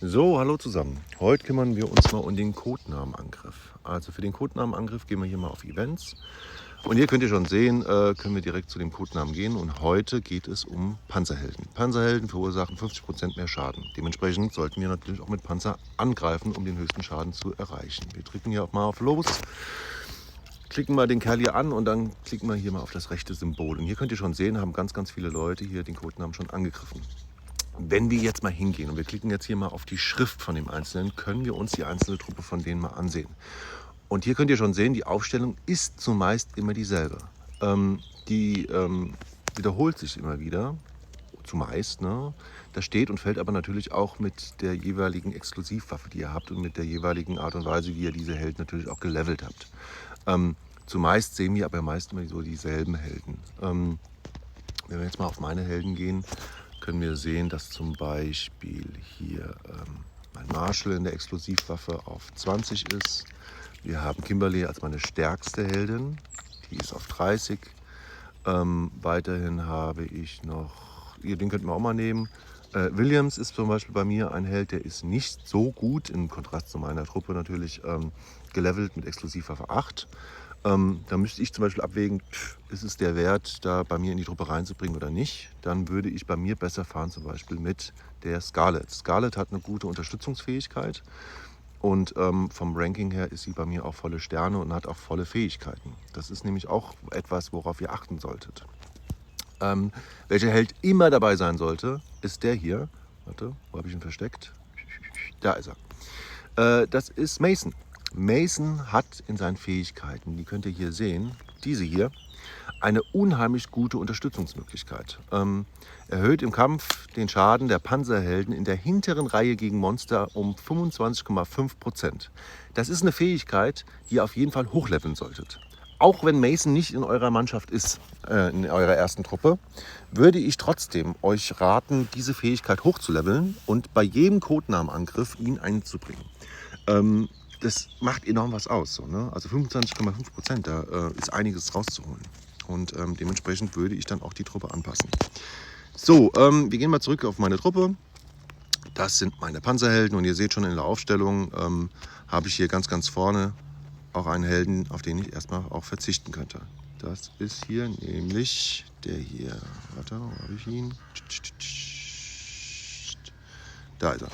So, hallo zusammen. Heute kümmern wir uns mal um den Codenamenangriff. Also für den Codenamenangriff gehen wir hier mal auf Events. Und hier könnt ihr schon sehen, können wir direkt zu dem Codenamen gehen. Und heute geht es um Panzerhelden. Panzerhelden verursachen 50% mehr Schaden. Dementsprechend sollten wir natürlich auch mit Panzer angreifen, um den höchsten Schaden zu erreichen. Wir drücken hier auch mal auf Los, klicken mal den Kerl hier an und dann klicken wir hier mal auf das rechte Symbol. Und hier könnt ihr schon sehen, haben ganz viele Leute hier den Codenamen schon angegriffen. Wenn wir jetzt mal hingehen und wir klicken jetzt hier mal auf die Schrift von dem Einzelnen, können wir uns die einzelne Truppe von denen mal ansehen. Und hier könnt ihr schon sehen, die Aufstellung ist zumeist immer dieselbe. Die wiederholt sich immer wieder, zumeist. Ne? Das steht und fällt aber natürlich auch mit der jeweiligen Exklusivwaffe, die ihr habt und mit der jeweiligen Art und Weise, wie ihr diese Helden natürlich auch gelevelt habt. Zumeist sehen wir aber meist immer so dieselben Helden. Wenn wir jetzt mal auf meine Helden gehen, können wir sehen, dass zum Beispiel hier mein Marshall in der Exklusivwaffe auf 20 ist. Wir haben Kimberly als meine stärkste Heldin, die ist auf 30. Weiterhin habe ich noch, den könnten wir auch mal nehmen. Williams ist zum Beispiel bei mir ein Held, der ist nicht so gut, im Kontrast zu meiner Truppe natürlich, gelevelt mit Exklusivwaffe 8. Da müsste ich zum Beispiel abwägen, ist es der Wert, da bei mir in die Truppe reinzubringen oder nicht. Dann würde ich bei mir besser fahren, zum Beispiel mit der Scarlett. Scarlett hat eine gute Unterstützungsfähigkeit und vom Ranking her ist sie bei mir auch volle Sterne und hat auch volle Fähigkeiten. Das ist nämlich auch etwas, worauf ihr achten solltet. Welcher Held immer dabei sein sollte, ist der hier. Warte, wo habe ich ihn versteckt? Da ist er. Das ist Mason. Mason hat in seinen Fähigkeiten, die könnt ihr hier sehen, diese hier, eine unheimlich gute Unterstützungsmöglichkeit. Erhöht im Kampf den Schaden der Panzerhelden in der hinteren Reihe gegen Monster um 25,5%. Das ist eine Fähigkeit, die ihr auf jeden Fall hochleveln solltet. Auch wenn Mason nicht in eurer Mannschaft ist, in eurer ersten Truppe, würde ich trotzdem euch raten, diese Fähigkeit hochzuleveln und bei jedem Codenamenangriff ihn einzubringen. Das macht enorm was aus. So, ne? Also 25,5%, da ist einiges rauszuholen. Und dementsprechend würde ich dann auch die Truppe anpassen. So, wir gehen mal zurück auf meine Truppe. Das sind meine Panzerhelden und ihr seht schon in der Aufstellung, habe ich hier ganz vorne auch einen Helden, auf den ich erstmal auch verzichten könnte. Das ist hier nämlich der hier. Warte, wo habe ich ihn? Da ist er.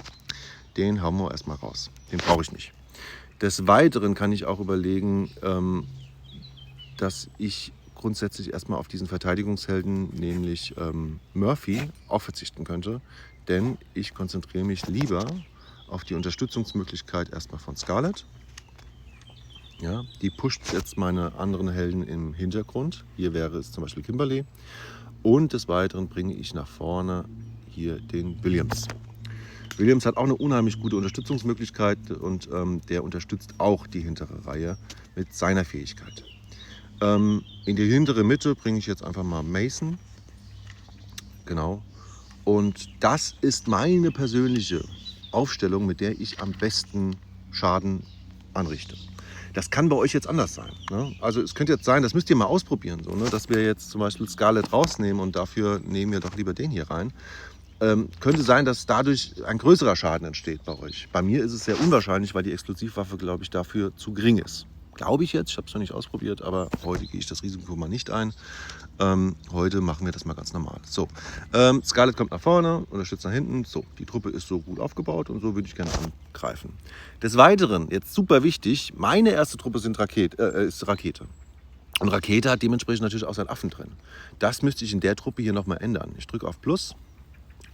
Den hauen wir erstmal raus. Den brauche ich nicht. Des Weiteren kann ich auch überlegen, dass ich grundsätzlich erstmal auf diesen Verteidigungshelden, nämlich Murphy, auch verzichten könnte. Denn ich konzentriere mich lieber auf die Unterstützungsmöglichkeit erstmal von Scarlett. Ja, die pusht jetzt meine anderen Helden im Hintergrund. Hier wäre es zum Beispiel Kimberly. Und des Weiteren bringe ich nach vorne hier den Williams. Williams hat auch eine unheimlich gute Unterstützungsmöglichkeit und der unterstützt auch die hintere Reihe mit seiner Fähigkeit. In die hintere Mitte bringe ich jetzt einfach mal Mason. Genau. Und das ist meine persönliche Aufstellung, mit der ich am besten Schaden anrichte. Das kann bei euch jetzt anders sein. Ne? Also es könnte jetzt sein, das müsst ihr mal ausprobieren, so, ne? Dass wir jetzt zum Beispiel Scarlett rausnehmen und dafür nehmen wir doch lieber den hier rein. Könnte sein, dass dadurch ein größerer Schaden entsteht bei euch. Bei mir ist es sehr unwahrscheinlich, weil die Exklusivwaffe, glaube ich, dafür zu gering ist. Glaube ich jetzt, ich habe es noch nicht ausprobiert, aber heute gehe ich das Risiko mal nicht ein. Heute machen wir das mal ganz normal. So, Scarlett kommt nach vorne, unterstützt nach hinten. So, die Truppe ist so gut aufgebaut und so würde ich gerne angreifen. Des Weiteren, jetzt super wichtig, meine erste Truppe ist Rakete. Und Rakete hat dementsprechend natürlich auch seinen Affen drin. Das müsste ich in der Truppe hier nochmal ändern. Ich drücke auf Plus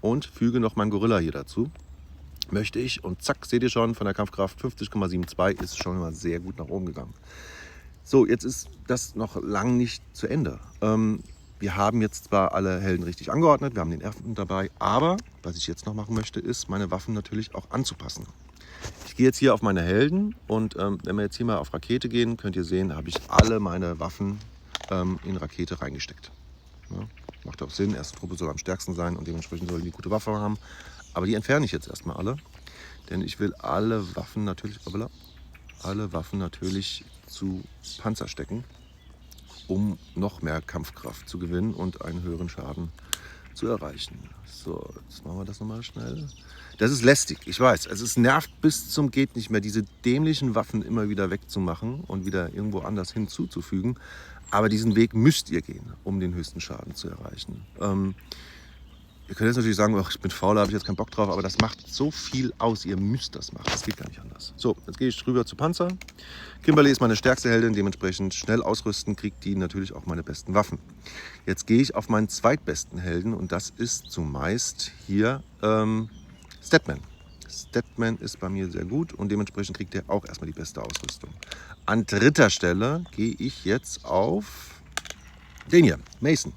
und füge noch meinen Gorilla hier dazu. Möchte ich und zack, seht ihr schon, von der Kampfkraft 50,72 ist schon mal sehr gut nach oben gegangen. So, jetzt ist das noch lang nicht zu Ende. Wir haben jetzt zwar alle Helden richtig angeordnet, wir haben den ersten dabei, aber was ich jetzt noch machen möchte, ist, meine Waffen natürlich auch anzupassen. Ich gehe jetzt hier auf meine Helden und wenn wir jetzt hier mal auf Rakete gehen, könnt ihr sehen, da habe ich alle meine Waffen in Rakete reingesteckt. Ja, macht auch Sinn, erste Truppe soll am stärksten sein und dementsprechend soll die gute Waffe haben. Aber die entferne ich jetzt erstmal alle, denn ich will alle Waffen natürlich zu Panzer stecken, um noch mehr Kampfkraft zu gewinnen und einen höheren Schaden zu erreichen. So, jetzt machen wir das nochmal schnell. Das ist lästig, ich weiß. Also es nervt bis zum geht nicht mehr, diese dämlichen Waffen immer wieder wegzumachen und wieder irgendwo anders hinzuzufügen. Aber diesen Weg müsst ihr gehen, um den höchsten Schaden zu erreichen. Ihr könnt jetzt natürlich sagen, ach, ich bin faul, habe ich jetzt keinen Bock drauf, aber das macht so viel aus. Ihr müsst das machen, das geht gar nicht anders. So, jetzt gehe ich rüber zu Panzer. Kimberly ist meine stärkste Heldin, dementsprechend schnell ausrüsten, kriegt die natürlich auch meine besten Waffen. Jetzt gehe ich auf meinen zweitbesten Helden und das ist zumeist hier Statman. Statman ist bei mir sehr gut und dementsprechend kriegt er auch erstmal die beste Ausrüstung. An dritter Stelle gehe ich jetzt auf den hier, Mason.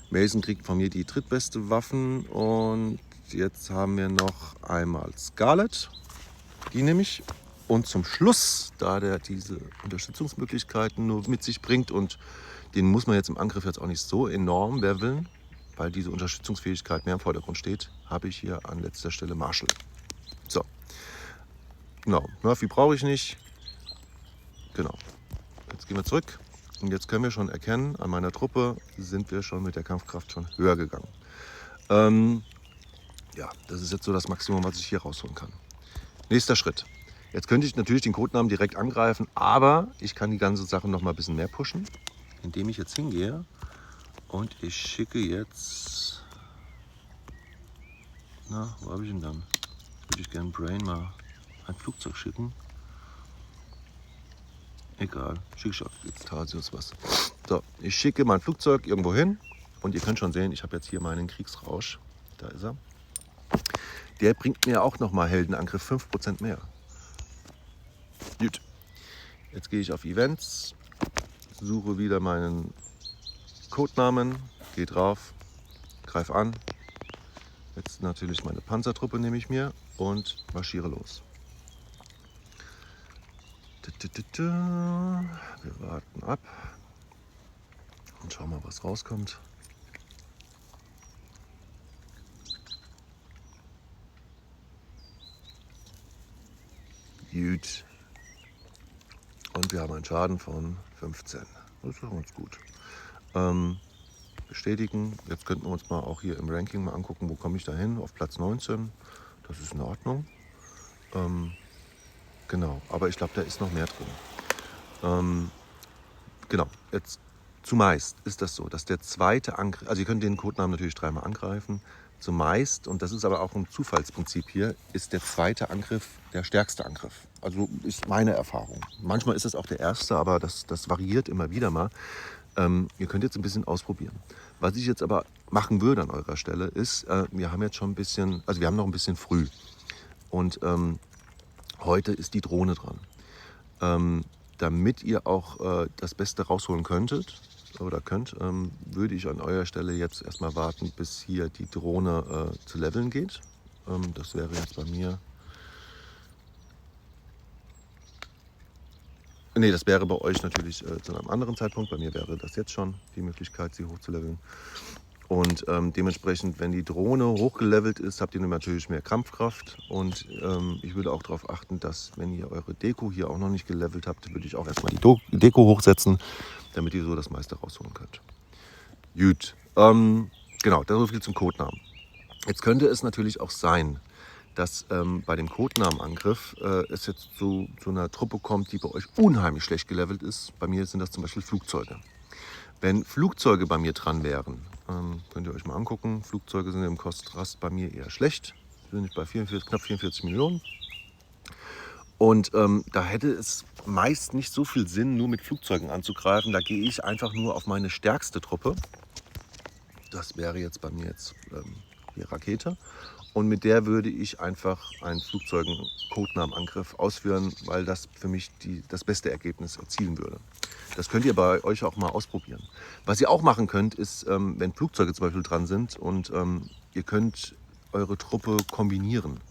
Mason kriegt von mir die drittbeste Waffen und jetzt haben wir noch einmal Scarlet, die nehme ich. Und zum Schluss, da der diese Unterstützungsmöglichkeiten nur mit sich bringt und den muss man jetzt im Angriff jetzt auch nicht so enorm leveln, weil diese Unterstützungsfähigkeit mehr im Vordergrund steht, habe ich hier an letzter Stelle Marshall. So, genau, Murphy brauche ich nicht. Genau, jetzt gehen wir zurück. Und jetzt können wir schon erkennen, an meiner Truppe sind wir schon mit der Kampfkraft schon höher gegangen. Ja, das ist jetzt so das Maximum, was ich hier rausholen kann. Nächster Schritt. Jetzt könnte ich natürlich den Codenamen direkt angreifen, aber ich kann die ganze Sache noch mal ein bisschen mehr pushen, indem ich jetzt hingehe und ich schicke jetzt... Na, wo habe ich ihn dann? Würde ich gerne Brain mal ein Flugzeug schicken. Egal, schicke ich auf Tasius was. So, ich schicke mein Flugzeug irgendwo hin und ihr könnt schon sehen, ich habe jetzt hier meinen Kriegsrausch. Da ist er. Der bringt mir auch nochmal Heldenangriff 5% mehr. Gut. Jetzt gehe ich auf Events, suche wieder meinen Codenamen, gehe drauf, greife an. Jetzt natürlich meine Panzertruppe nehme ich mir und marschiere los. Wir warten ab und schauen mal, was rauskommt. Gut. Und wir haben einen Schaden von 15. Das ist ganz gut. Bestätigen. Jetzt könnten wir uns mal auch hier im Ranking mal angucken, wo komme ich da hin. Auf Platz 19. Das ist in Ordnung. Genau, aber ich glaube, da ist noch mehr drin. Genau, jetzt zumeist ist das so, dass der zweite Angriff, also ihr könnt den Codenamen natürlich dreimal angreifen, zumeist, und das ist aber auch ein Zufallsprinzip hier, ist der zweite Angriff der stärkste Angriff. Also ist meine Erfahrung. Manchmal ist es auch der erste, aber das variiert immer wieder mal. Ihr könnt jetzt ein bisschen ausprobieren. Was ich jetzt aber machen würde an eurer Stelle ist, wir haben jetzt schon ein bisschen, also wir haben noch ein bisschen früh und heute ist die Drohne dran. Damit ihr auch das Beste rausholen könntet, würde ich an eurer Stelle jetzt erstmal warten, bis hier die Drohne zu leveln geht. Das wäre jetzt bei mir... Nee, das wäre bei euch natürlich zu einem anderen Zeitpunkt. Bei mir wäre das jetzt schon die Möglichkeit, sie hochzuleveln. Und dementsprechend, wenn die Drohne hochgelevelt ist, habt ihr natürlich mehr Kampfkraft. Und ich würde auch darauf achten, dass, wenn ihr eure Deko hier auch noch nicht gelevelt habt, würde ich auch erstmal die Deko hochsetzen, damit ihr so das meiste rausholen könnt. Gut, genau, so viel zum Codenamen. Jetzt könnte es natürlich auch sein, dass bei dem Codenamenangriff es jetzt zu einer Truppe kommt, die bei euch unheimlich schlecht gelevelt ist. Bei mir sind das zum Beispiel Flugzeuge. Wenn Flugzeuge bei mir dran wären, könnt ihr euch mal angucken. Flugzeuge sind im Kontrast bei mir eher schlecht. Wir sind bei knapp 44 Millionen. Und da hätte es meist nicht so viel Sinn, nur mit Flugzeugen anzugreifen. Da gehe ich einfach nur auf meine stärkste Truppe. Das wäre jetzt bei mir die Rakete. Und mit der würde ich einfach einen Flugzeugen-Codenamenangriff ausführen, weil das für mich das beste Ergebnis erzielen würde. Das könnt ihr bei euch auch mal ausprobieren. Was ihr auch machen könnt, ist, wenn Flugzeuge zum Beispiel dran sind und ihr könnt eure Truppe kombinieren,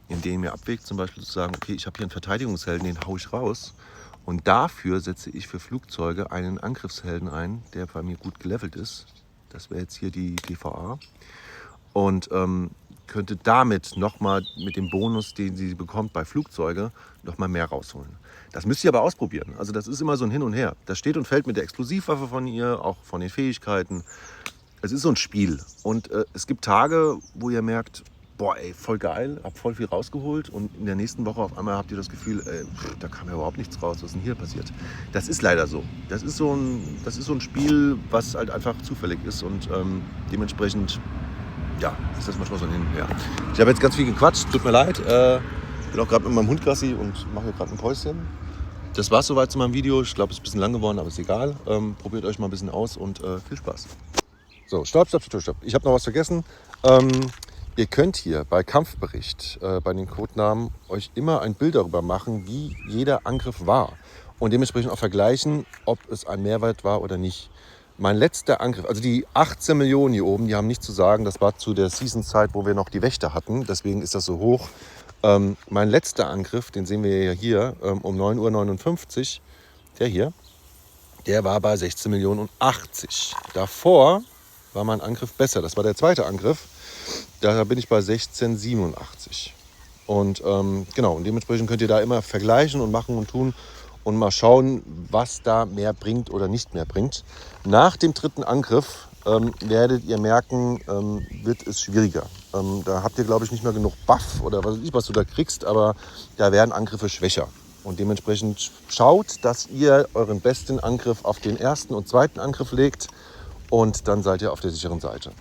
indem ihr abwägt, zum Beispiel zu sagen, okay, ich habe hier einen Verteidigungshelden, den haue ich raus. Und dafür setze ich für Flugzeuge einen Angriffshelden ein, der bei mir gut gelevelt ist. Das wäre jetzt hier die GVA. Und könnte damit nochmal mit dem Bonus, den sie bekommt bei Flugzeuge, nochmal mehr rausholen. Das müsst ihr aber ausprobieren. Also das ist immer so ein Hin und Her. Das steht und fällt mit der Explosivwaffe von ihr, auch von den Fähigkeiten. es ist so ein Spiel. Und es gibt Tage, wo ihr merkt, boah, ey, voll geil, habt voll viel rausgeholt. Und in der nächsten Woche auf einmal habt ihr das Gefühl, ey, da kam ja überhaupt nichts raus. Was ist denn hier passiert? Das ist leider so. Das ist so ein Spiel, was halt einfach zufällig ist. Und dementsprechend, ja, ist das manchmal so ein Hin und Her. Ich habe jetzt ganz viel gequatscht, tut mir leid. Bin auch gerade mit meinem Hund Gassi und mache hier gerade ein Päuschen. Das war's soweit zu meinem Video. Ich glaube, es ist ein bisschen lang geworden, aber ist egal. Probiert euch mal ein bisschen aus und viel Spaß. So, stopp. Ich habe noch was vergessen. Ihr könnt hier bei Kampfbericht, bei den Codenamen, euch immer ein Bild darüber machen, wie jeder Angriff war. Und dementsprechend auch vergleichen, ob es ein Mehrwert war oder nicht. Mein letzter Angriff, also die 18 Millionen hier oben, die haben nichts zu sagen. Das war zu der Season-Zeit, wo wir noch die Wächter hatten. Deswegen ist das so hoch. Mein letzter Angriff, den sehen wir ja hier, um 9:59 Uhr, der hier, der war bei 16 Millionen und 80. Davor war mein Angriff besser. Das war der zweite Angriff. Da bin ich bei 16,87. Und genau, und dementsprechend könnt ihr da immer vergleichen und machen und tun und mal schauen, was da mehr bringt oder nicht mehr bringt. Nach dem dritten Angriff werdet ihr merken, wird es schwieriger. Da habt ihr, glaube ich, nicht mehr genug Buff oder was weiß ich, was du da kriegst, aber da werden Angriffe schwächer. Und dementsprechend schaut, dass ihr euren besten Angriff auf den ersten und zweiten Angriff legt und dann seid ihr auf der sicheren Seite.